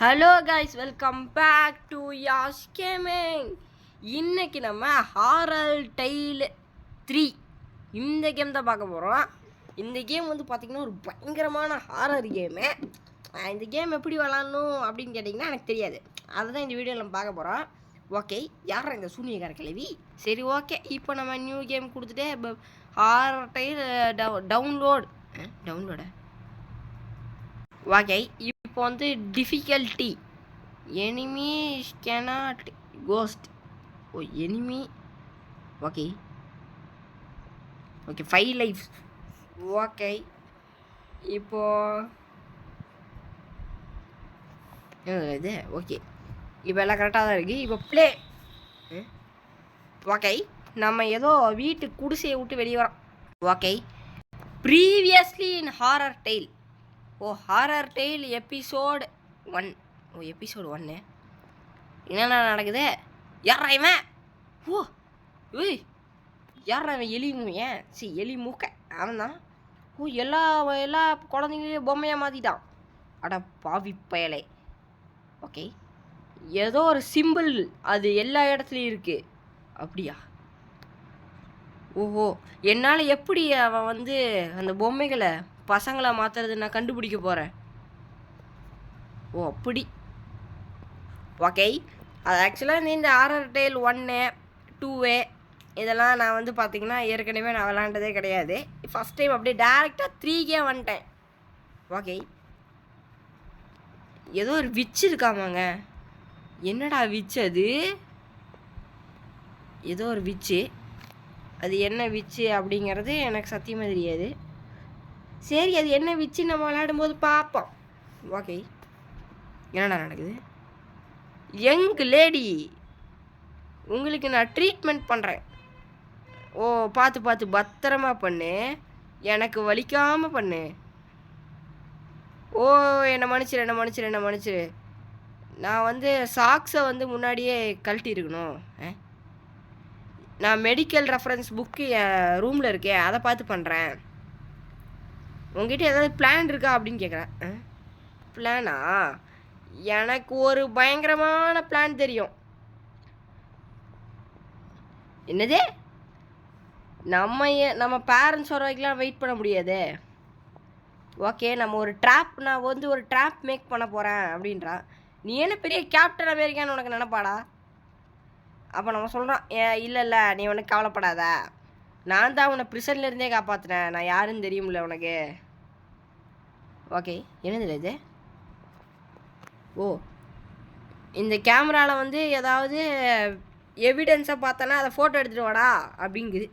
Hello guys, welcome back to Yash gaming. இன்னைக்கு நம்ம horror tail 3 இந்த கேம் தான் பார்க்க போகிறோம். இந்த கேம் வந்து பார்த்திங்கன்னா ஒரு பயங்கரமான ஹாரர் கேமு. இந்த கேம் எப்படி விளாட்ணும் அப்படின்னு கேட்டிங்கன்னா எனக்கு தெரியாது. அதை தான் இந்த வீடியோவில் நம்ம பார்க்க போகிறோம். ஓகே, யாரா இந்த சூனியக்கார கிழவி? சரி, ஓகே, இப்போ நம்ம நியூ கேம் கொடுத்துட்டு ஹாரர் டெய்ல் டவுன்லோட ஓகே. இப்போ வந்து difficulty enemy cannot ghost. Enemy okay 5 lifes. Okay, இப்போ இது ஓகே, இப்போ எல்லாம் கரெக்டாக தான் இருக்குது. இப்போ ப்ளே. ஓகே, நம்ம ஏதோ வீட்டு குடிசையை விட்டு வெளியே வரோம். Okay, previously in horror tale. Horror tale episode 1. Episode 1 என்னென்ன நடக்குது? யாரா இவன்? ஏய், யாரா இவன்? எலி மூக்க அவன் தான். எல்லா குழந்தைங்களையும் பொம்மையாக மாற்றிட்டான். அட பாவி பயலை. ஓகே, ஏதோ ஒரு சிம்பிள் அது எல்லா இடத்துலையும் இருக்குது. அப்படியா? என்னால் எப்படி அவன் வந்து அந்த பொம்மைகளை பசங்களை மாற்றுறது நான் கண்டுபிடிக்க போகிறேன். அப்படி. ஓகே, அது ஆக்சுவலாக இந்த ஹாரர் டெய்ல் 1, 2 இதெல்லாம் நான் வந்து பார்த்திங்கன்னா ஏற்கனவே நான் விளாண்டதே கிடையாது. ஃபஸ்ட் டைம் அப்படியே டேரெக்டாக 3 வந்துட்டேன். ஓகே, ஏதோ ஒரு விச் இருக்காமாங்க. என்னடா விச் அது? ஏதோ ஒரு விச்சு. அது என்ன விச்சு அப்படிங்கிறது எனக்கு சத்தியமாக தெரியாது. சரி, அது என்ன விச்சு நம்ம விளையாடும்போது பார்ப்போம். ஓகே, என்னடா நடக்குது? யங் லேடி, உங்களுக்கு நான் ட்ரீட்மெண்ட் பண்ணுறேன். பார்த்து பத்திரமா பண்ணு, எனக்கு வலிக்காமல் பண்ணு. என்னை மன்னிச்சிரு. நான் வந்து சாக்ஸை வந்து முன்னாடியே கழட்டியிருக்கணும். நான் மெடிக்கல் ரெஃபரன்ஸ் புக்கு என் ரூமில் இருக்கேன், அதை பார்த்து பண்ணுறேன். உங்ககிட்ட ஏதாவது பிளான் இருக்கா அப்படின்னு கேட்குறேன். பிளானா? எனக்கு ஒரு பயங்கரமான பிளான் தெரியும். என்னது? நம்ம பேரண்ட்ஸ் வர வரைக்கும்லாம் வெயிட் பண்ண முடியாது. ஓகே, நான் வந்து ஒரு ட்ராப் மேக் பண்ண போகிறேன் அப்படின்றான். நீ என்ன பெரிய கேப்டன் அமெரிக்கான்னு உனக்கு நினைப்பாடா? அப்போ நம்ம சொல்கிறோம், இல்லை நீ உனக்கு கவலைப்படாத, நான் தான் உன்னை ப்ரிசன்லேருந்தே காப்பாற்றுனேன், நான் யாருன்னு தெரியும்ல உனக்கு. ஓகே, என்னது இது? இந்த கேமராவில் வந்து ஏதாவது எவிடன்ஸை பார்த்தனா அதை ஃபோட்டோ எடுத்துகிட்டு வாடா அப்படிங்குது.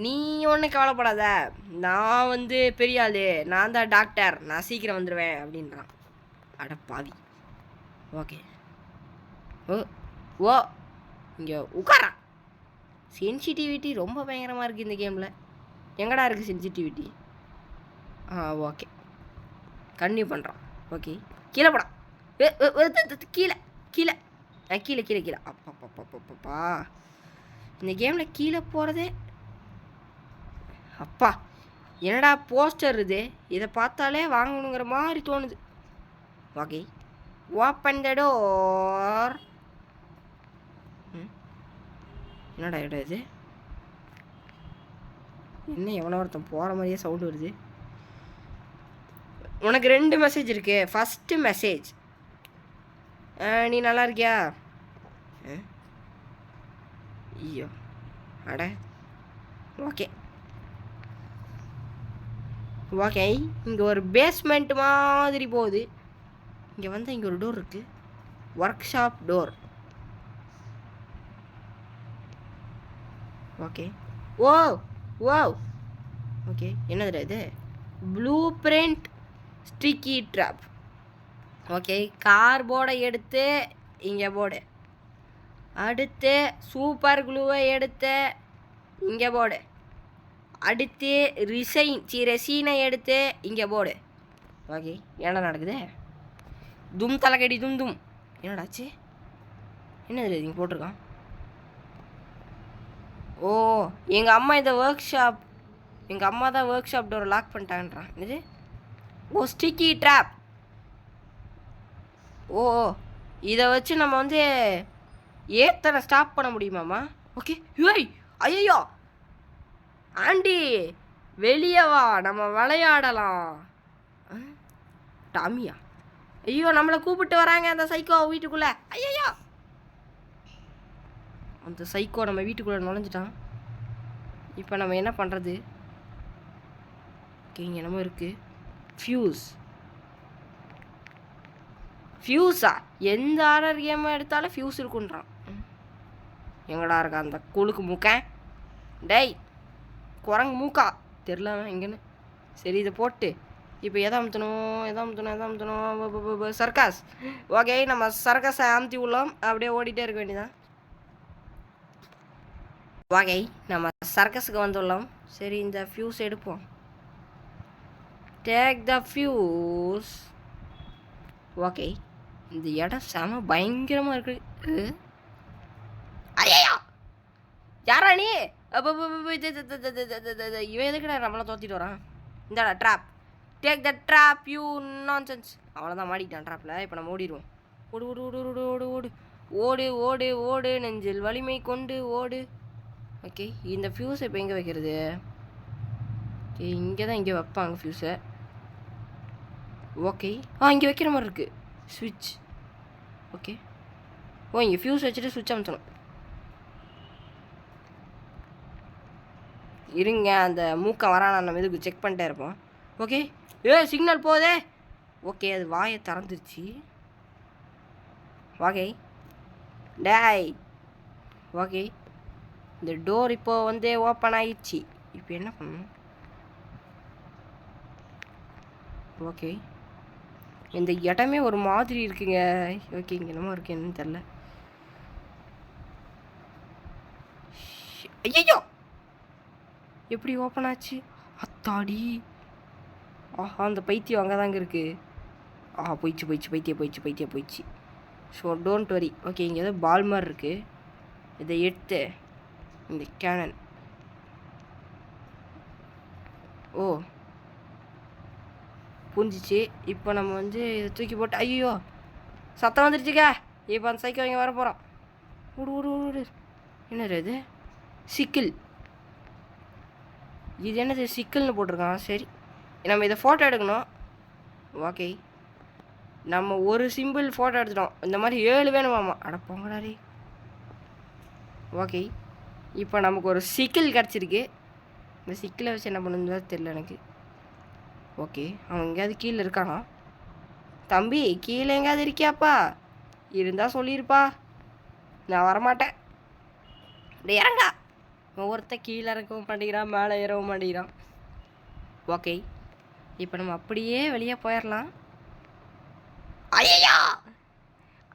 நீ ஒன்றும் கவலைப்படாத, நான் வந்து பெரிய ஆள், நான் தான் டாக்டர், நான் சீக்கிரம் வந்துடுவேன் அப்படின்றான். அட பாவி. ஓகே, இங்கே உட்காரான். சென்சிட்டிவிட்டி ரொம்ப பயங்கரமாக இருக்குது இந்த கேமில். எங்கடா இருக்குது சென்சிட்டிவிட்டி? ஓகே, கன்டினியூ பண்ணுறான். ஓகே, கீழே போடான். கீழே அப்பா இந்த கேமில் கீழே போகிறதே அப்பா. என்னடா போஸ்டர் இது? இதை பார்த்தாலே வாங்கணுங்கிற மாதிரி தோணுது. Okay, open the door. என்னடா இடம் இது? என்ன எவனோ ஒருத்தன் போகிற மாதிரியே சவுண்டு வருது. உனக்கு 2 மெசேஜ் இருக்கு. ஃபஸ்ட்டு மெசேஜ், நீ நல்லா இருக்கியா? ஐயோ, அட ஓகே, இங்கே ஒரு பேஸ்மெண்ட் மாதிரி போகுது. இங்கே வந்து இங்கே ஒரு டோர் இருக்குது, workshop door. Okay, okay, என்னதுடா இது? Blueprint sticky trap. Okay, கார்போர்டை எடுத்து இங்கே போடு. அடுத்து சூப்பர் க்ளூவை எடுத்து இங்கே போடு. அடுத்து ரெசீனை எடுத்து இங்கே போடு. ஓகே, என்ன நடக்குது? தும் தலைக்கடி தும். என்னடாச்சு? என்னது இங்கே போட்டிருக்கான்? எங்கள் அம்மா இந்த எங்கள் அம்மா தான் ஒர்க் ஷாப் டோரை லாக் பண்ணிட்டாங்கன்றான். இது ஸ்டிக்கி ட்ராப். ஓ இதை வச்சு நம்ம வந்து ஏத்தனை ஸ்டாப் பண்ண முடியுமாம்மா? ஓகே. ஏய் ஐயோ ஆண்டி வெளியே வா, நம்ம விளையாடலாம். டாமியா? ஐயோ நம்மளை கூப்பிட்டு வராங்க அந்த சைக்கோ வீட்டுக்குள்ளே. ஐயோ அந்த சைக்கோ நம்ம வீட்டுக்குள்ளே நுழைஞ்சிட்டான். இப்போ நம்ம என்ன பண்ணுறது? ஓகே இங்கே என்னமோ இருக்குது. ஃபியூஸா? எந்த ஆர்டர் கேம் எடுத்தாலும் ஃபியூஸ் இருக்குன்றான். எங்கடா இருக்கா அந்த கொழுக்கு மூக்க? டேய் குரங்கு மூக்கா தெரில எங்கன்னு. சரி இதை போட்டு இப்போ எதை அமுத்தணும்? சர்க்கஸ். ஓகே நம்ம சர்க்கஸை அமுத்தி உள்ளோம். அப்படியே ஓடிட்டே இருக்க வேண்டியதான். ஓகே நம்ம சர்க்கஸுக்கு வந்துள்ளோம். சரி இந்த ஃபியூஸ் எடுப்போம். Take the fuse. ஓகே இந்த இடம் செம பயங்கரமாக இருக்குது. ஐயா யாரா நீ? இவன் எதுக்குடா நம்மளை தோத்திட்டு வரான்? இந்தாடா drop. Take the drop you nonsense. அவ்வளோதான் மாட்டிக்கிட்டான் ட்ராப்பில். இப்போ நம்ம ஓடிடுவோம். ஓடு ஓடு ஓடு ஓடு ஓடு ஓடு ஓடு ஓடு ஓடு நெஞ்சில் வலிமை கொண்டு ஓடு. ஓகே இந்த ஃபியூஸை இப்போ எங்கே வைக்கிறது? ஓகே இங்கே தான் இங்கே வைப்பாங்க ஃபியூஸை. ஓகே இங்கே வைக்கிற மாதிரி இருக்குது ஸ்விட்ச். ஓகே இங்கே ஃபியூஸ் வச்சுட்டு சுவிட்ச் அமுத்தணும். இருங்க அந்த மூக்கம் வரானா நம்ம இதுக்கு செக் பண்ணிட்டே இருப்போம். ஓகே சிக்னல் போதே. ஓகே அது வாயை திறந்துருச்சு. ஓகே டேய் ஓகே இந்த டோர் இப்போ வந்து ஓப்பன் ஆயிடுச்சு. இப்போ என்ன பண்ணணும்? ஓகே இந்த இடமே ஒரு மாதிரி இருக்குங்க. ஓகே இங்கே என்னமோ இருக்கு என்னன்னு தெரில. ஐயோ எப்படி ஓப்பன் ஆச்சு? அத்தாடி அந்த பைத்தியம் அங்கே தாங்க இருக்குது. போயிடுச்சு. So don't worry. ஓகே இங்கே ஏதோ பால் மாதிரி இருக்குது. இதை எடுத்து இந்த கேனன். புரிஞ்சிச்சு. இப்போ நம்ம வந்து இதை தூக்கி போட்டு ஐயோ சத்தம் வந்துருச்சுக்க. இப்போ அந்த சைக்கிள் இங்கே வர போகிறோம். ஓடு என்னது இது? சிக்கிள். இது என்னது சிக்கிள்னு போட்டிருக்கான். சரி நம்ம இதை ஃபோட்டோ எடுக்கணும். ஓகே நம்ம ஒரு சிம்பிள் ஃபோட்டோ எடுத்துட்டோம். இந்த மாதிரி 7 வேணுமாம்மா. அட போங்கடாரி. ஓகே இப்போ நமக்கு ஒரு சிக்கிள் கிடச்சிருக்கு. இந்த சிக்கிளை வச்சு என்ன பண்ணுறது தெரியல எனக்கு. ஓகே அவன் எங்கேயாவது கீழே இருக்கானா? தம்பி கீழே எங்கேயாவது இருக்கியாப்பா? இருந்தால் சொல்லியிருப்பா, நான் வரமாட்டேன். டே இறங்கா. ஒவ்வொருத்தன் கீழே இறக்கவும் மாட்டேங்கிறான், மேலே ஏறவும் மாட்டேங்கிறான். ஓகே இப்போ நம்ம அப்படியே வெளியே போயிடலாம். ஐயோ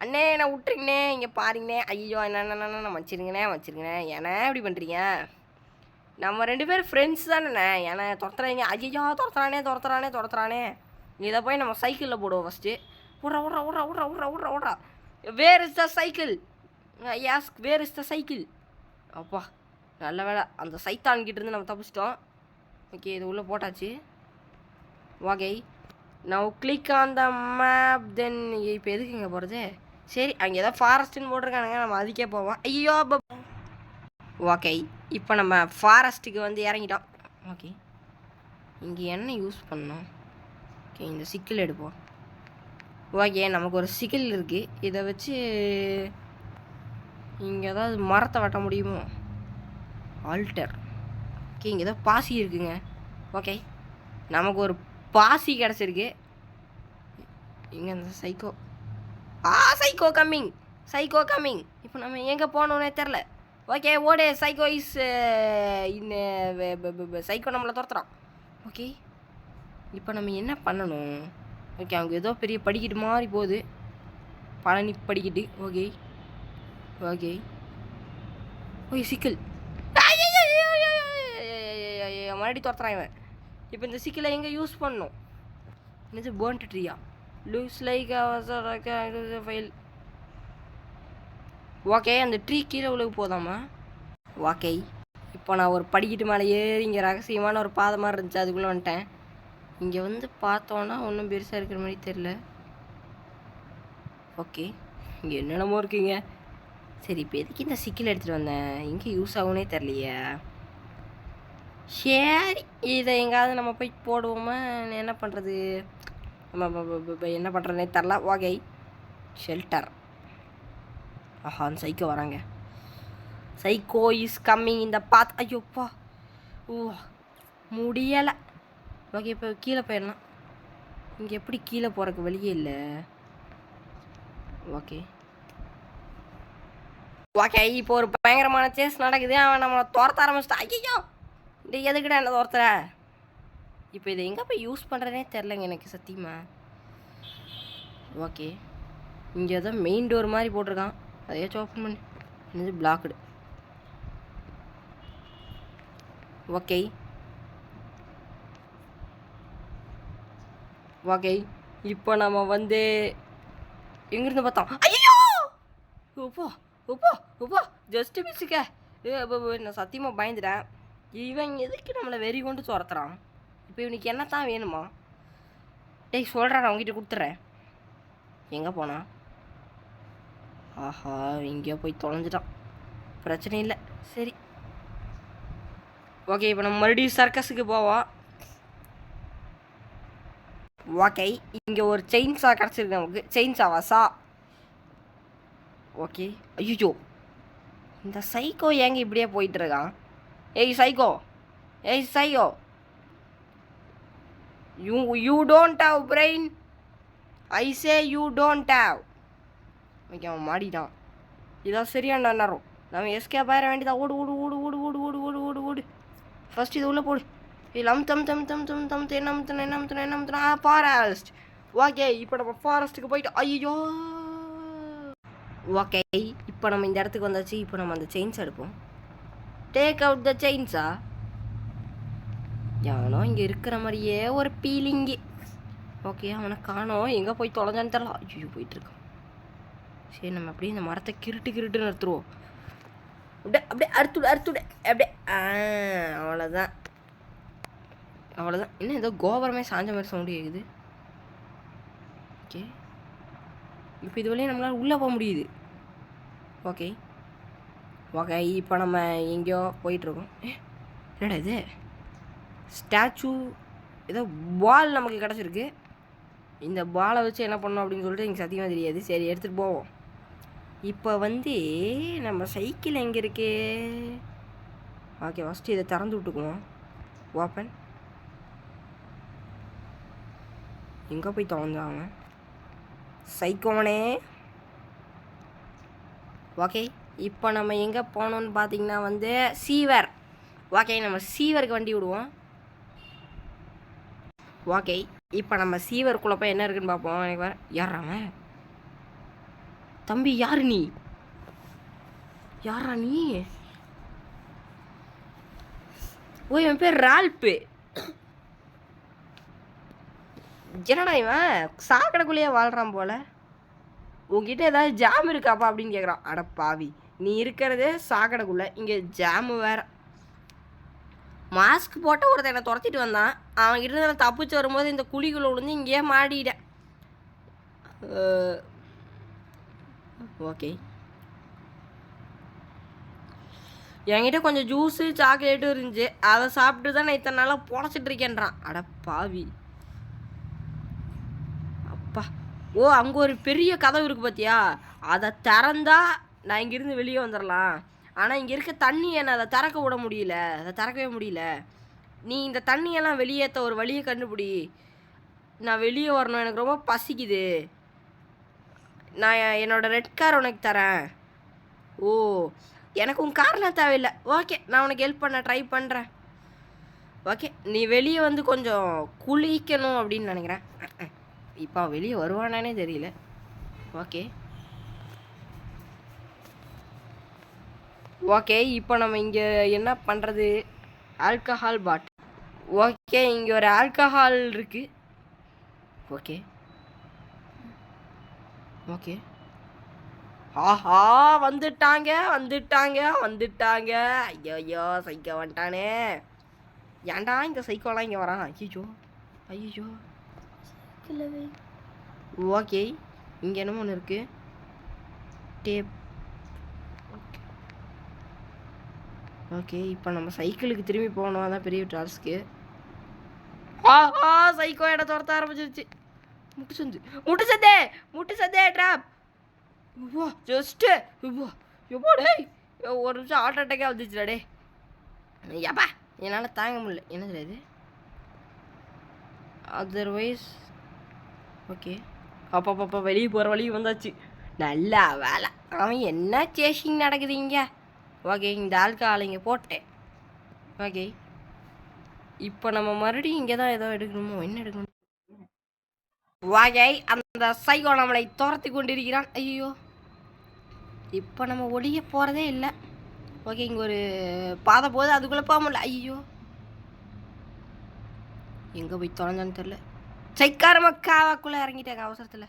அண்ணே என்ன விட்டுருங்கண்ணே, இங்கே பாருங்கண்ணே. ஐயோ என்ன வச்சிருங்கண்ணே. ஏன்னா இப்படி பண்ணுறீங்க? நம்ம 2 பேரும் ஃப்ரெண்ட்ஸ் தானேண்ணே. ஏன்னா துரத்துறாங்க. ஐயோ துரத்துறானே. இதை போய் நம்ம சைக்கிளில் போடுவோம் ஃபஸ்ட்டு. விட்றா. Where is the cycle? Where is the cycle? அப்பா நல்ல வேலை அந்த சைத்தான்கிட்டேருந்து நம்ம தப்பிச்சிட்டோம். ஓகே இது உள்ளே போட்டாச்சு. Okay now click on the map. Then இப்போ எதுக்கு இங்கே போகிறது? சரி அங்கே ஏதோ ஃபாரஸ்ட்டுன்னு போட்டிருக்கானுங்க, நம்ம அதுக்கே போவோம். ஐயோ ஓகே இப்போ நம்ம ஃபாரஸ்ட்டுக்கு வந்து இறங்கிட்டோம். ஓகே இங்கே என்ன யூஸ் பண்ணோம்? ஓகே இந்த சிக்கிள் எடுப்போம். ஓகே நமக்கு ஒரு சிக்கிள் இருக்குது. இதை வச்சு இங்கே ஏதாவது மரத்தை வெட்ட முடியுமோ? ஆல்டர். ஓகே இங்கே ஏதோ பாசி இருக்குங்க. ஓகே நமக்கு ஒரு பாசி கிடச்சிருக்கு. இங்கே இந்த சைக்கோ கம்மிங். இப்போ நம்ம எங்கே போகணுன்னே தெரில. ஓகே ஓடே சைக்கோ இஸ் சைக்கோ நம்மளை துரத்துறோம். ஓகே இப்போ நம்ம என்ன பண்ணணும்? ஓகே அவங்க ஏதோ பெரிய படிக்கிட்டு மாதிரி போகுது. பழனி படிக்கிட்டு. ஓகே சிக்கல். மறுபடியும் துரத்துறான் இவன். இப்போ இந்த சிக்கலை எங்கே யூஸ் பண்ணணும்? என்னது பேர்ன்ட் ட்ரீயா? Loose like file. ஓகே அந்த ட்ரீ கீழே உள்ள போதாமா? ஓகே இப்போ நான் ஒரு படிக்கிட்டு மேலே ஏறி இங்கே ரகசியமான ஒரு பாதை மாதிரி இருந்துச்சு, அதுக்குள்ளே வந்துட்டேன். இங்கே வந்து பார்த்தோன்னா ஒன்றும் பெருசாக இருக்கிற மாதிரி தெரில. ஓகே, இங்கே என்னென்னமோ இருக்குங்க. சரி, இப்போ எதுக்கு இந்த சிக்கல் எடுத்துகிட்டு வந்தேன்? எங்கே யூஸ் ஆகுனே தெரியலையே. சரி, இதை எங்கேயாவது நம்ம போய் போடுவோமா? என்ன பண்ணுறது? நம்ம என்ன பண்ணுறதுனே தெரில. Okay, shelter. ஆஹா, அந்த சைக்கோ வராங்க. சைக்கோ இஸ் கம்மிங் இந்த பாத். ஐயோப்பா, ஓ முடியலை. ஓகே, இப்போ கீழே போயிடலாம். இங்கே எப்படி கீழே போகிறக்கு வழியே இல்லை. ஓகே ஓகே, இப்போ ஒரு பயங்கரமான சேஸ் நடக்குது. அவன் நம்மளை துரத்த ஆரம்பிச்சிட்டான். ஐயோ, இந்த எதுக்கிட்ட என்ன துரத்துற? இப்போ இதை எங்கே போய் யூஸ் பண்ணுறதுனே தெரிலங்க எனக்கு சத்தியமா. ஓகே, இங்கே ஏதோ மெயின் டோர் மாதிரி போட்டிருக்கான். அதையாச்சும் ஓப்பன் பண்ணு. இது பிளாக்டு. ஓகே ஓகே, இப்போ நம்ம வந்து எங்கேருந்து பார்த்தோம்? ஐயோ, உப்போ உப்போ உப்போ, ஜஸ்ட்டு மிஸ்ஸுக்க. நான் சத்தியமாக பயந்துட்டேன். இவன் எதுக்கு நம்மளை வெறி கொண்டு துரத்துறான்? இப்போ இவனுக்கு என்ன தான் வேணுமா? டேய் சொல்கிறேன், நான் அவங்ககிட்ட கொடுத்துட்றேன். எங்கே போனா? ஆஹா, எங்கேயோ போய் தொலைஞ்சிட்டான். பிரச்சனை இல்லை. சரி ஓகே, இப்போ நம்ம மறுபடியும் சர்க்கஸுக்கு போவோம். ஓகே, இங்கே ஒரு செயின்ஸா கிடச்சிருக்கு நமக்கு. செயின்ஸாவா சா? ஓகே. ஐயோ, இந்த சைக்கோ ஏங்க இப்படியே போயிட்டுருக்கான்? ஏய் சைக்கோ, ஏய் psycho, you don't have brain. I say you don't have. Okay, அவன் மாடிட்டான். இதான் சரியான நேரம். நம்ம எஸ்கேப் ஆயிட வேண்டியதா. ஓடு ஓடு ஓடு ஓடு ஓடு ஓடு ஓடு ஓடு ஓடு. ஃபஸ்ட் இது உள்ளே போடு. இல்லை அமுத்து. ஃபாரஸ்ட். ஓகே, இப்போ நம்ம ஃபாரஸ்ட்டுக்கு போயிட்டு. ஐயோ, ஓகே, இப்போ நம்ம இந்த இடத்துக்கு வந்தாச்சு. இப்போ நம்ம அந்த செயின்ஸ் எடுப்போம். Take out the chainsaw? எவனோ இங்கே இருக்கிற மாதிரியே ஒரு பீலிங்கு. ஓகே, அவனை காணோம். எங்கே போய் தொலைஞ்சான்னு தெரியல. ஐயோ, போயிட்டுருக்கான். சரி, நம்ம அப்படியே இந்த மரத்தை கிருட்டுன்னு எடுத்துருவோம். அப்படியே அறுத்துடு. அப்படியே அவ்வளோதான். இன்னும் ஏதோ கோபுரமே சாஞ்ச மாதிரி சவுண்டு கேட்குது. ஓகே, இப்போ இது வழியாக நம்மளால் உள்ளே போக முடியுது. ஓகே இப்போ நம்ம எங்கேயோ போயிட்டுருக்கோம். என்னடா இது? ஸ்டாச்சு ஏதோ பால் நமக்கு கிடச்சிருக்கு. இந்த பாலை வச்சு என்ன பண்ணோம் அப்படின்னு சொல்லிட்டு எனக்கு சத்தியமாக தெரியாது. சரி, எடுத்துகிட்டு போவோம். இப்போ வந்து நம்ம சைக்கிள் எங்கே இருக்கு? ஓகே, ஃபஸ்ட்டு இதை திறந்து விட்டுக்குவோம். ஓப்பன். எங்கே போய் தொலைஞ்சாங்க சைக்கோனே? ஓகே, இப்போ நம்ம எங்கே போனோம்னு பார்த்தீங்கன்னா வந்து சீவர். ஓகே, நம்ம சீவருக்கு வண்டி விடுவோம். ஓகே, இப்போ நம்ம சீவருக்குள்ளே போய் என்ன இருக்குன்னு பார்ப்போம். எனக்கு வேறு யாராங்க தம்பி? யாரு நீ? யாரா நீ? ஓ, என் பேர் ரால்ப்பு. என்னடா இவன் சாக்கடைக்குள்ளேயே வாழ்கிறான் போல. உங்ககிட்ட ஏதாவது ஜாம் இருக்காப்பா அப்படின்னு கேட்குறான். அட பாவி, நீ இருக்கிறதே சாக்கடைக்குள்ளே, இங்கே ஜாமு வேறு. மாஸ்க் போட்ட ஒருத்தன் என்னை துரத்திட்டு வந்தான். அவன்கிட்ட நான் தப்பிச்சு வரும்போது இந்த குழிக்குள்ளே விழுந்து இங்கேயே மாடிட்டேன். ஓகே, என்கிட்ட கொஞ்சம் ஜூஸு சாக்லேட்டும் இருந்துச்சு. அதை சாப்பிட்டு தான் நான் இத்தனை நாளாக பொழைச்சிட்டு இருக்கேன்றான். அட பாவி. அப்பா, ஓ, அங்கே ஒரு பெரிய கதவு இருக்குது பார்த்தியா? அதை திறந்தா நான் இங்கேருந்து வெளியே வந்துடலாம். ஆனால் இங்கே இருக்க தண்ணி என்ன அதை திறக்கவே முடியல. நீ இந்த தண்ணியெல்லாம் வெளியேற்ற ஒரு வழியை கண்டுபிடி. நான் வெளியே வரணும், எனக்கு ரொம்ப பசிக்குது. நான் என்னோடய ரெட் கார் உனக்கு தரேன். ஓ, எனக்கு உன் கார்லாம் தேவையில்லை. ஓகே, நான் உனக்கு ஹெல்ப் பண்ண ட்ரை பண்ணுறேன். ஓகே, நீ வெளியே வந்து கொஞ்சம் குளிக்கணும் அப்படின்னு நினைக்கிறேன். இப்போ வெளியே வருவானானே தெரியல. ஓகே, இப்போ நம்ம இங்கே என்ன பண்ணுறது? ஆல்கஹால் பாட். ஓகே, இங்கே ஒரு ஆல்கஹால் இருக்குது. ஓகே ஆஹா, வந்துட்டாங்க. ஐயோ, சைக்கோ வந்துட்டானே. ஏன்டா இந்த சைக்கோலாம் இங்கே வரான்? ஐயோ. ஓகே, இங்கே என்னமோ ஒன்று இருக்குது. டேப். ஓகே இப்போ நம்ம சைக்கிளுக்கு திரும்பி போகணும். அதான் பெரிய டாஸ்க்கு. சைக்கோ இடம் துரத்த ஆரம்பிச்சிருச்சு. முட்டு சந்தே ட்ராப். ஜஸ்ட்டு டேய் ஒரு நிமிஷம் ஹார்ட் அட்டாக்கே வந்துச்சுடா டே. ஏப்பா என்னால் தாங்க முடியல. என்னது இது? Otherwise okay. அப்பா வெளியே போகிற வழி வந்தாச்சு. நல்லா வேலை. அவன் என்ன சேஷிங் நடக்குது இங்கே. ஓகே இந்த ஆளுங்க போட்டேன். ஓகே இப்போ நம்ம மறுபடியும் இங்கே தான் ஏதோ எடுக்கணுமோ. என்ன எடுக்கணும்? ஓகே அந்த சைகோ நம்மளை துரத்தி கொண்டிருக்கிறான். ஐயோ இப்போ நம்ம ஒளிய போகிறதே இல்லை. ஓகே இங்கே ஒரு பாதை போகுது, அதுக்குள்ளே போக முடியல. ஐயோ எங்கே போய் தொலைஞ்சான்னு தெரில. சைக்காரமக்காவாக்குள்ளே இறங்கிட்டாங்க அவசரத்தில்.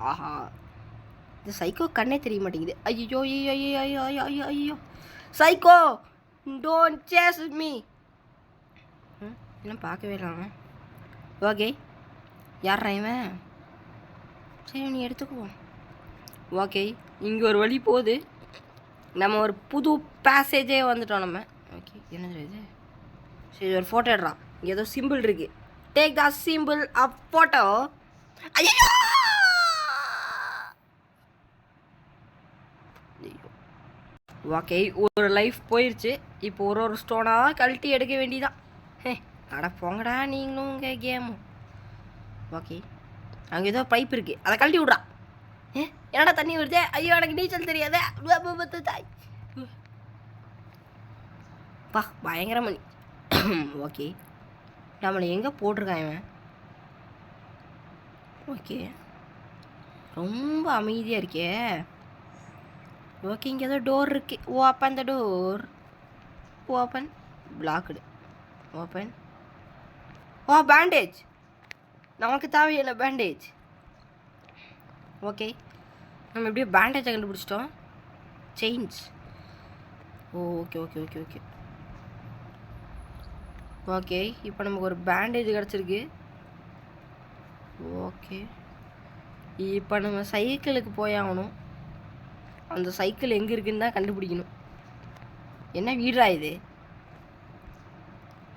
ஆஹா இந்த சைக்கோ கண்ணே தெரிய மாட்டேங்குது. ஐயோ ஐயோ ஐயோ ஐயோ ஐயோ ஐயோ ஐயோ சைக்கோ டோன்ட் சேஸ் மீ. இன்னும் பார்க்கவே இல்லாம. ஓகே யார் இவன்? சரி நீ எடுத்துக்குவோம். ஓகே இங்கே ஒரு வழி போகுது. நம்ம ஒரு புது பேசேஜே வந்துட்டோம் நம்ம. ஓகே என்னது இது? சரி ஒரு ஃபோட்டோ எடுறான். இங்கே ஏதோ சிம்பிள் இருக்கு. Take the simple of photo. ஐயோ ஓகே ஒரு லைஃப் போயிடுச்சு. இப்போ ஒரு ஸ்டோனாக கழட்டி எடுக்க வேண்டியதான். அட போங்கடா நீங்களும் உங்கள் கேமும். ஓகே அங்கே ஏதோ பைப் இருக்குது, அதை கழட்டி விட்றா. என்னடா தண்ணி வருது? ஐயோ எனக்கு நீச்சல் தெரியாத. பா பயங்கர மணி. ஓகே நம்மளை எங்கே போட்டிருக்கான் இவன்? ஓகே ரொம்ப அமைதியாக இருக்கே. ஓகே இங்கே ஏதோ டோர் இருக்கு. Open the door. Open. Blocked. Open. Bandage. நமக்கு தேவையான பேண்டேஜ். ஓகே நம்ம எப்படியோ பேண்டேஜை கண்டுபிடிச்சிட்டோம். Chains. Okay okay okay okay okay இப்போ நமக்கு ஒரு பேண்டேஜ் கிடச்சிருக்கு. ஓகே இப்போ நம்ம சைக்கிளுக்கு போய் ஆகணும். அந்த சைக்கிள் எங்கே இருக்குன்னு தான் கண்டுபிடிக்கணும். என்ன வீடா இது?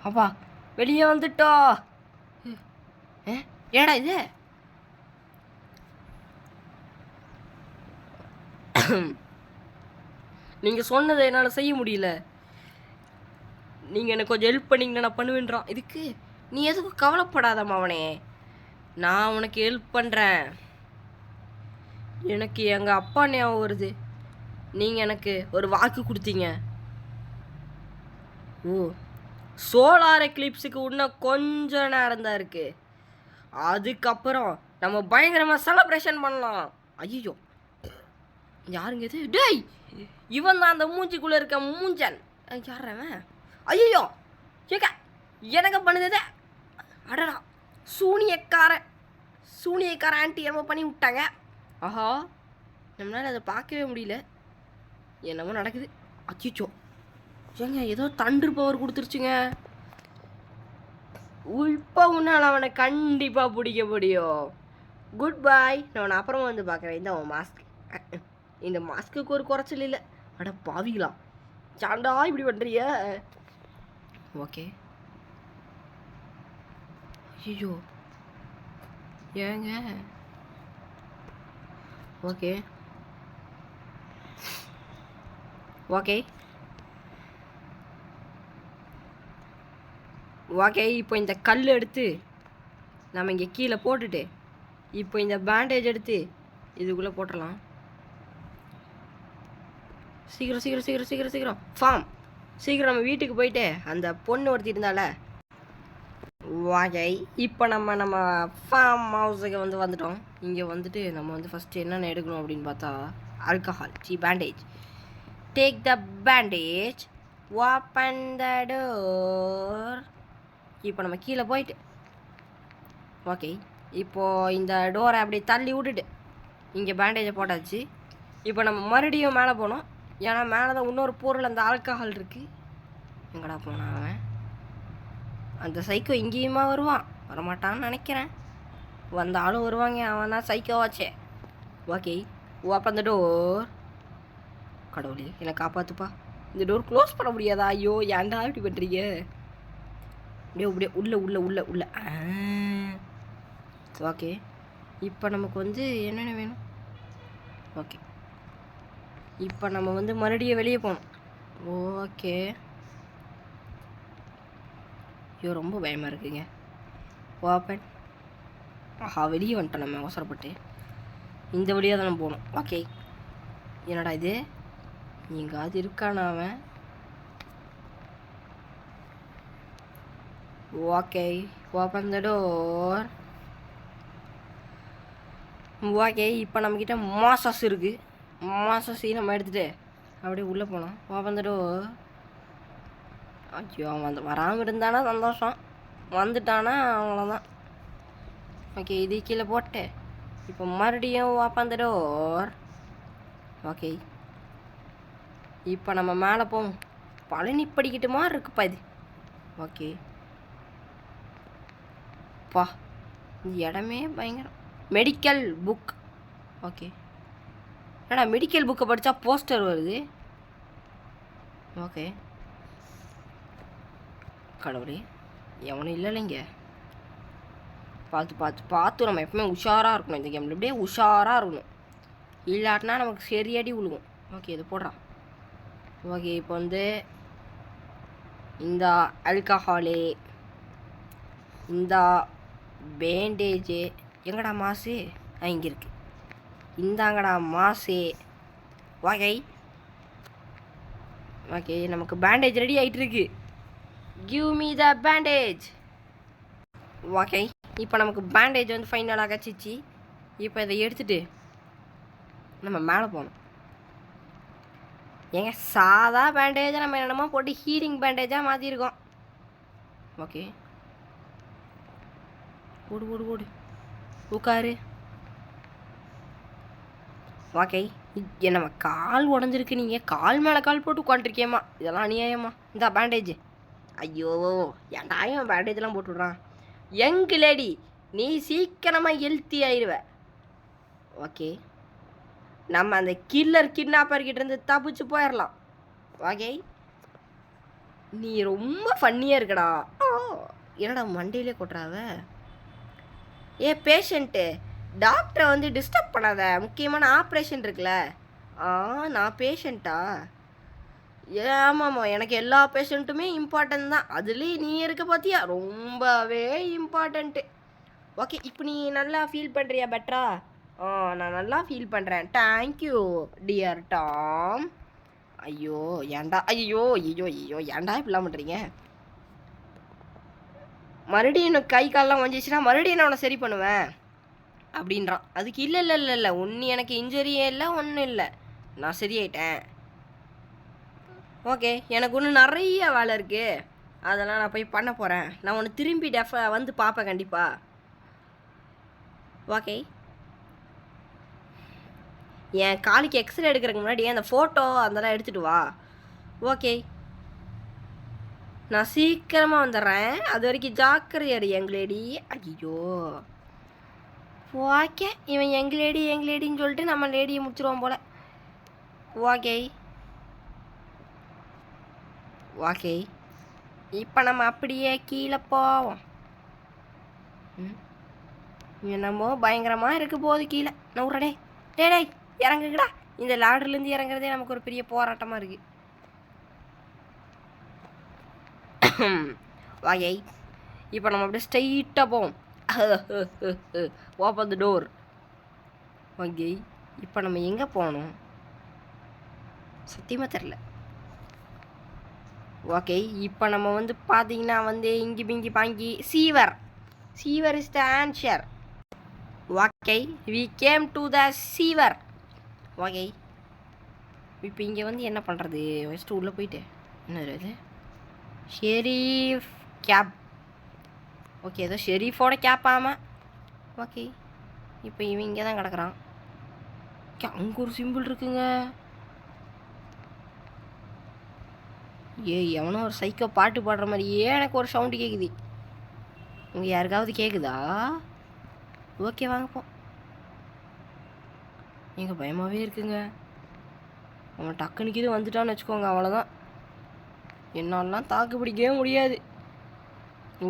அப்பா வெளியே வந்துட்டோ. ஏடா இது? நீங்கள் சொன்னதை என்னால் செய்ய முடியல. நீங்கள் எனக்கு கொஞ்சம் ஹெல்ப் பண்ணிங்கன்னா நான் பண்ணுவேன்றான். இதுக்கு நீ எதுக்கும் கவலைப்படாதம்மா அவனே, நான் உனக்கு ஹெல்ப் பண்ணுறேன். எனக்கு எங்கள் அப்பா ஞாபகம் வருது. நீங்கள் எனக்கு ஒரு வாக்கு கொடுத்தீங்க. சோலார் எக்லிப்ஸுக்கு இன்னும் கொஞ்சம் நேரம் தான் இருக்குது. அதுக்கப்புறம் நம்ம பயங்கரமாக செலப்ரேஷன் பண்ணலாம். ஐயோ யாருங்க இது? டேய் இவன் தான் அந்த மூஞ்சிக்குள்ளே இருக்க மூஞ்சன். யார் அவன்? ஐயோ கேட்க எனக்கு பண்ணுது. அடடா சூனியக்காரன் ஆண்டி என்னமோ பண்ணி விட்டாங்க. ஆஹா நம்மளால் அதை பார்க்கவே முடியல. என்னமோ நடக்குது. அச்சிச்சோ ஏங்க ஏதோ தண்டர் பவர் கொடுத்துருச்சுங்க. இப்போ உன்னால் அவனை கண்டிப்பாக பிடிக்க முடியும். குட் பாய். நான் அப்புறமா வந்து பார்க்குறேன். இந்த மாஸ்க். இந்த மாஸ்க்குக்கு ஒரு குறைச்சல் இல்லை. அட பாவிங்களா சாண்டா இப்படி பண்ணுறிய? ஓகே ஐயோ ஏங்க. ஓகே ஓகே ஓகே இப்போ இந்த கல் எடுத்து நம்ம இங்கே கீழே போட்டுட்டு இப்போ இந்த பேண்டேஜ் எடுத்து இதுக்குள்ளே போட்டுடலாம். சீக்கிரம் சீக்கிரம் சீக்கிரம் சீக்கிரம் சீக்கிரம் ஃபார்ம் சீக்கிரம் நம்ம வீட்டுக்கு போயிட்டு அந்த பொண்ணு ஒருத்தி இருந்தால. ஓகே இப்போ நம்ம ஃபார்ம் ஹவுஸுக்கு வந்துட்டோம். இங்கே வந்துட்டு நம்ம வந்து ஃபஸ்ட்டு என்னென்ன எடுக்கணும் அப்படின்னு பார்த்தா alcohol. Bandage. Take the bandage. Open the door. இப்போ நம்ம கீழே போயிட்டு ஓகே இப்போது இந்த டோரை அப்படி தள்ளி விட்டுட்டு இங்கே பேண்டேஜை போட்டாச்சு. இப்போ நம்ம மறுபடியும் மேலே போகணும். ஏன்னா மேலே தான் இன்னொரு பொருள் அந்த ஆல்கஹால் இருக்குது. எங்கடா போனான் அவன்? அந்த சைக்கோ இங்கேயுமா வருவான்? வரமாட்டான்னு நினைக்கிறேன். வந்தாலும் வருவாங்க, அவன் தான் சைக்கோவாச்சே. Okay, open the door. கடவுளே என்னை காப்பாற்றுப்பா. இந்த டோர் க்ளோஸ் பண்ண முடியாதா? ஐயோ ஏன்டா இப்படி பண்ணுறீங்க? அப்படியே உள்ள உள்ள உள்ள உள்ள. ஓகே, இப்போ நமக்கு வந்து என்னென்ன வேணும்? ஓகே, இப்போ நம்ம வந்து மறுபடியும் வெளியே போகணும். ஓகே, ஐயோ ரொம்ப பயமாக இருக்குங்க. ஓப்பன். ஆஹா, வெளியே வந்துட்டோம் நம்ம அவசரப்பட்டு. இந்த வழியாக தான் நம்ம போகணும். ஓகே, என்னடா இது? எங்காவது இருக்கானா அவன்? Okay, open the door. Okay, இப்போ நம்மக்கிட்ட மாசஸ் இருக்குது. மாசஸ் நம்ம எடுத்துகிட்டு அப்படியே உள்ளே போகலாம். Open the door. ஐயோ அவன் வராமல் இருந்தானா சந்தோஷம், வந்துட்டானா அவ்வளோதான். ஓகே, இது கீழே போட்டு இப்போ மறுபடியும் ஓப்பன் த டோர். ஓகே, இப்போ நம்ம மேலே போவோம். பழனி படிக்கிட்டு மாதிரி இருக்குப்பா இது. ஓகே பா, இந்த இடமே பயங்கரம். Medical book. ஓகே, ஏடா மெடிக்கல் புக்கை படித்தா போஸ்டர் வருது. ஓகே, கடவுளே எவனும் இல்லைங்க. பார்த்து பார்த்து பார்த்து நம்ம எப்பவுமே உஷாராக இருக்கணும். இந்த கேமில் இப்படியே உஷாராக இருக்கணும், இல்லாட்டினா நமக்கு சரியடி விழுகும். ஓகே, இது போடுறான். ஓகே, இப்போ வந்து இந்த ஆல்கஹாலு, இந்த பேண்டேஜு, எங்கடா மாசு? இங்கே இருக்கு. இந்தாங்கடா மாசு. ஓகே ஓகே, நமக்கு பேண்டேஜ் ரெடி ஆகிட்டு இருக்கு. Give me the bandage. Okay, இப்போ நமக்கு பேண்டேஜ் வந்து ஃபைனலாக கிடச்சிச்சு. இப்போ இதை எடுத்துகிட்டு நம்ம மேலே போகணும். ஏங்க சாதா பேண்டேஜை நம்ம என்னமோ போட்டு ஹீலிங் பேண்டேஜாக மாற்றிருக்கோம். ஓகே, ஓடு ஓடு ஓடு, உட்காரு. ஓகே, நம்ம கால் உடஞ்சிருக்கு, நீங்கள் கால் மேலே கால் போட்டு உட்காந்துருக்கேம்மா, இதெல்லாம் அநியாயம்மா. இந்த பேண்டேஜ். ஐயோ ஏன்டாயும் பேண்டேஜெலாம் போட்டு விட்றான். யங் லேடி, நீ சீக்கிரமாக ஹெல்த்தி ஆயிடுவ. ஓகே, நம்ம அந்த கில்லர் கிட்னாப்பர்கிட்ட இருந்து தப்பிச்சு போயிடலாம். ஓகே, நீ ரொம்ப ஃபன்னியாக இருக்கடா. என்னடா மண்டையிலே கொட்டுறாவ? பேஷண்ட்டு, டாக்டரை வந்து டிஸ்டர்ப் பண்ணாத, முக்கியமான ஆப்ரேஷன் இருக்குல்ல. நான் பேஷண்ட்டா? ஆமாம்மா, எனக்கு எல்லா பேஷண்ட்டுமே இம்பார்ட்டன்ட் தான். அதுலேயும் நீ இருக்க பார்த்தியா, ரொம்பவே இம்பார்ட்டண்ட்டு. ஓகே, இப்போ நீ நல்லா ஃபீல் பண்ணுறியா பெட்டரா? நான் நல்லா ஃபீல் பண்ணுறேன். Thank you dear Tom. ஐயோ ஏன்டா, ஐயோ ஐயோ ஐயோ ஏன்டா இப்படிலாம் பண்ணுறீங்க? மறுபடியும் எனக்கு கை காலெலாம் வந்துச்சுன்னா மறுபடியும் நான் உன்னை சரி பண்ணுவேன் அப்படின்றான். அதுக்கு இல்லை இல்லை இல்லை இல்லை, ஒன்று எனக்கு இன்ஜுரியே இல்லை, ஒன்றும் இல்லை, நான் சரியாயிட்டேன். ஓகே, எனக்கு ஒன்று நிறைய வேலை இருக்குது, அதெல்லாம் நான் போய் பண்ண போகிறேன். நான் ஒன்று திரும்பி வந்து பார்ப்பேன் கண்டிப்பாக. ஓகே, என் காலுக்கு எக்ஸ்ரே எடுக்கிறதுக்கு முன்னாடி அந்த ஃபோட்டோ அதெல்லாம் எடுத்துகிட்டு வா. ஓகே, நான் சீக்கிரமாக வந்துடுறேன், அது வரைக்கும் ஜாக்கிரதையாடு எங்களேடி. ஐயோ ஓகே, இவன் எங்களேடின்னு சொல்லிட்டு நம்ம லேடியை முடிச்சிருவோம் போல். ஓகே ஓகே, இப்போ நம்ம அப்படியே கீழே போவோம். என்னமோ பயங்கரமாக இருக்க போகுது கீழே. நான் விட்றடே, டே இறங்குங்கடா. இந்த லாடர்லேருந்து இறங்குறதே நமக்கு ஒரு பெரிய போராட்டமாக இருக்குது. வாயை, இப்போ நம்ம அப்படியே ஸ்ட்ரைட்டாக போவோம். Open the door. ஓகே, இப்போ நம்ம எங்கே போகணும் சத்தியமாக தெரில. ஓகே, இப்போ நம்ம வந்து பார்த்தீங்கன்னா வந்து inky pinky ponky sewer is the answer. Okay, we came to the sewer. Okay, இப்போ இங்கே வந்து என்ன பண்ணுறது? ஃபஸ்ட்டு உள்ளே போயிட்டு என்ன இது ஷெரீஃப் கேப். ஓகே, ஏதோ ஷெரீஃபோட கேப். ஆமாம். ஓகே, இப்போ இவன் இங்கே தான் கிடக்குறான். அங்கே ஒரு சிம்பிள் இருக்குங்க. எவனோ ஒரு சைக்கோ பாட்டு பாடுற மாதிரியே எனக்கு ஒரு சவுண்டு கேட்குது. உங்கள் யாருக்காவது கேட்குதா? ஓகே வாங்க போ. எங்கள் பயமாகவே இருக்குங்க. அவன் டக்குனுக்கு இது வந்துட்டான்னு வச்சுக்கோங்க, அவ்வளோதான். என்னாலலாம் தாக்கு பிடிக்கவே முடியாது.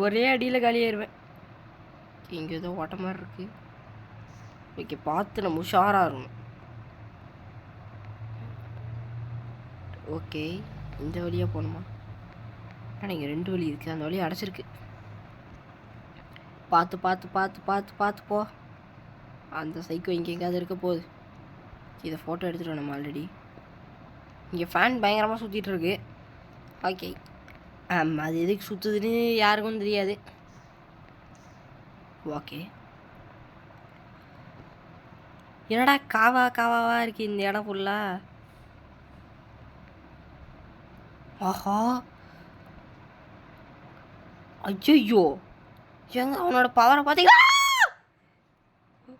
ஒரே அடியில் காலியாயிருவேன். இங்கே ஏதோ ஓட்ட மாதிரி இருக்குது. ஓகே, பார்த்து நம்ம உஷாராக இருக்கணும். ஓகே, இந்த வழியாக போகணுமா? ஆனால் இங்கே 2 வழி இருக்குது. அந்த வழி அடைச்சிருக்கு. பார்த்து பார்த்து பார்த்து பார்த்து பார்த்து போ. அந்த சைக்கோ இங்கே எங்கேயாவது இருக்க போகுது. இதை ஃபோட்டோ எடுத்துகிட்டு நம்ம ஆல்ரெடி. இங்கே ஃபேன் பயங்கரமாக சுற்றிட்டு இருக்கு. ஓகே, அது எதுக்கு சுற்றுதுன்னு யாருக்கும் தெரியாது. ஓகே, என்னடா காவாவா இருக்குது இந்த இடம் ஃபுல்லாக. ஆஹா, ஐயோ, எங்க அவனோட பவரை பார்த்தீங்களா?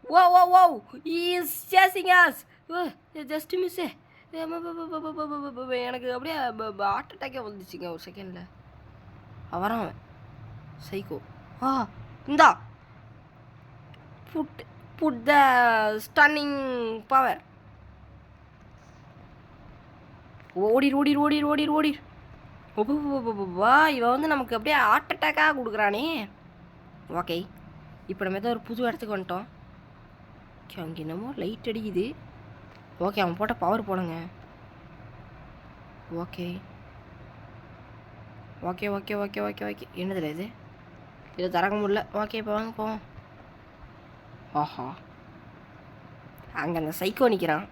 Oh is chasing us. Just miss. எனக்கு அப்படியே ஹார்ட் அட்டாக்கே வந்துச்சுங்க ஒரு செகண்டில். அவன் சைக்கோ. இந்தா புட் த ஸ்டன்னிங் பவர். ஓடிர். வா, இவன் வந்து நமக்கு அப்படியே ஹார்ட் அட்டாக்காக கொடுக்குறானே. ஓகே, இப்போ நம்ம ஏதோ ஒரு புது இடத்துக்கு வந்துட்டோம். ஓகே, அங்கே என்னமோ லைட் அடிக்குது. ஓகே, அவன் போட்ட பவர் போடுங்க. ஓகே, என்னதில்ல இது? இதை திறக்க முடியல. ஓகே, இப்போ வாங்க போவோம். ஆஹா, அங்கே அந்த சைக்கோ நிற்கிறான்.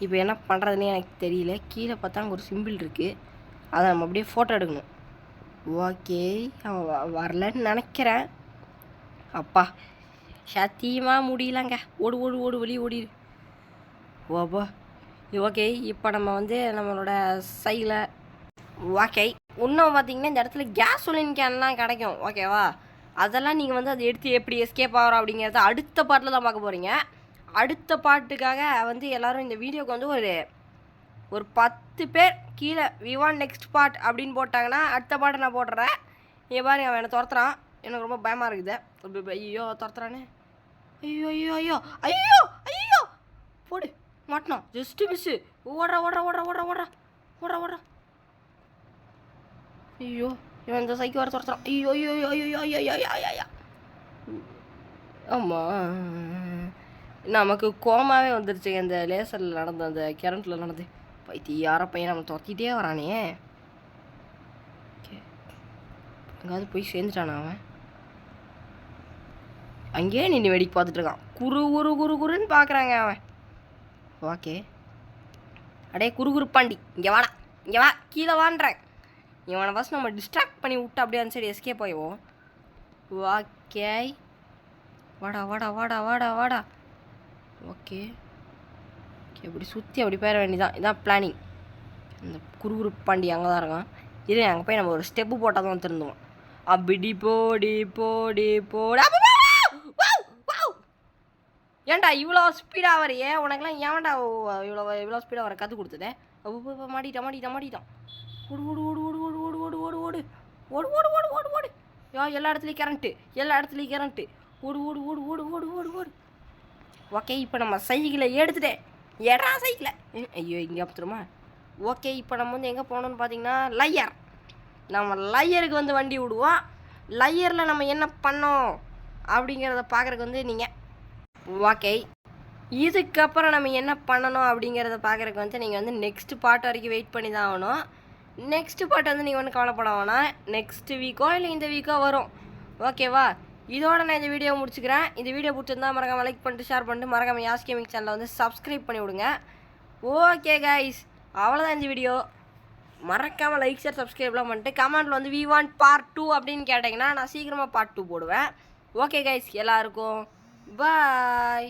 இப்போ என்ன பண்ணுறதுனே எனக்கு தெரியல. கீழே பார்த்தா அங்கே ஒரு சிம்பிள் இருக்குது. அதை நம்ம அப்படியே ஃபோட்டோ எடுக்கணும். ஓகே, அவன் வரலன்னு நினைக்கிறேன். அப்பா, சத்தியமாக முடியலங்க. ஓடு வெளியே ஓடிடு. ஓபா, ஓகே, இப்போ நம்ம வந்து நம்மளோட சைடில். ஓகே, இன்னும் பார்த்தீங்கன்னா இந்த இடத்துல கேசோலின் கேன்லாம் கிடைக்கும். ஓகேவா? அதெல்லாம் நீங்கள் வந்து அதை எடுத்து எப்படி எஸ்கேப் ஆகிறோம் அப்படிங்கிறத அடுத்த பாட்டில் தான் பார்க்க போகிறீங்க. அடுத்த பாட்டுக்காக வந்து எல்லோரும் இந்த வீடியோக்கு வந்து ஒரு 10 பேர் கீழே வி வாண்ட் நெக்ஸ்ட் பார்ட் அப்படின்னு போட்டாங்கன்னா அடுத்த பாட்டை நான் போடுறேன். இங்கே பாருங்க, அவன் என்னை துரத்துறான். எனக்கு ரொம்ப பயமாக இருக்குது. ஐயோ, துரத்துறானே. ஐயோ போடு, மாட்டினான். Just miss. ஓடுறா. ஐயோ, இவன் இந்த சைக்கு வர துரத்துறான். ஐயோ. ஆமாம், நமக்கு கோமாவே வந்துருச்சு இந்த லேசரில் நடந்த அந்த கரண்ட்டில் நடந்து. யார பையன் நம்ம துரத்திட்டே வரானே. ஓகே, எங்காவது போய் சேர்ந்துட்டானா அவன்? அங்கேயே நின்று வேடிக்கை பார்த்துட்ருக்கான். குருன்னு பார்க்குறாங்க அவன். ஓகே, அடே குறுகுறுப்பாண்டி, இங்கே வா, கீழே வான்றேன். இவனை ஃபஸ்ட் நம்ம டிஸ்ட்ராக்ட் பண்ணி விட்டு அப்படியே அந்த சைடு எஸ்கேப் ஆகிவோம். ஓகே, வாடா. ஓகே, இப்படி சுற்றி அப்படி போயிட வேண்டியதான். இதான் பிளானிங். இந்த குறுகுறுப்பாண்டி அங்கே தான் இருக்கான். இது அங்கே போய் நம்ம ஒரு ஸ்டெப்பு போட்டால் தான் திருந்துவோம். அப்படி போடி. ஏன்டா இவ்வளோ ஸ்பீடாக வரையே? உனக்குலாம் ஏன்டா இவ்வளோ ஸ்பீடாக வர கற்றுக் கொடுத்ததே? மாட்டிட்டான். ஓடு. எல்லா இடத்துலையும் கரண்ட்டு. ஓடு. ஓகே, இப்போ நம்ம சைக்கிளை எடுத்துட்டேன். ஏடா சைக்கிளை? ஐயோ, இங்கே அப்புறமா. ஓகே, இப்போ நம்ம வந்து எங்கே போகணுன்னு பார்த்தீங்கன்னா லையர். நம்ம லையருக்கு வந்து வண்டி விடுவோம். லையரில் நம்ம என்ன பண்ணோம் அப்படிங்கிறத பார்க்குறதுக்கு வந்து நீங்கள். ஓகே, இதுக்கப்புறம் நம்ம என்ன பண்ணணும் அப்படிங்கிறத பார்க்குறதுக்கு வந்து நீங்கள் வந்து நெக்ஸ்ட் பார்ட் வரைக்கும் வெயிட் பண்ணி தான் ஆகணும். நெக்ஸ்ட் பார்ட் வந்து நீங்கள் ஒன்றும் கவலைப்பட வேணாம். நெக்ஸ்ட் வீக்கோ இல்லை இந்த வீக்கோ வரும். ஓகேவா? இதோட நான் இந்த வீடியோ முடிச்சுக்கிறேன். இந்த வீடியோ பிடிச்சிருந்தா மறக்காமல் லைக் பண்ணிட்டு ஷேர் பண்ணிட்டு மறக்காமல் யாஸ் கேமிங் சேனலை வந்து சப்ஸ்கிரைப் பண்ணி விடுங்க. ஓகே கைஸ், அவ்வளோதான் இந்த வீடியோ. மறக்காமல் லைக் ஷேர் சப்ஸ்கிரைப்லாம் பண்ணிட்டு கமெண்ட்டில் வந்து வி வாண்ட் பார்ட் 2 அப்படின்னு கேட்டிங்கன்னா நான் சீக்கிரமாக பார்ட் 2 போடுவேன். ஓகே கைஸ், எல்லாருக்கும் பாய்.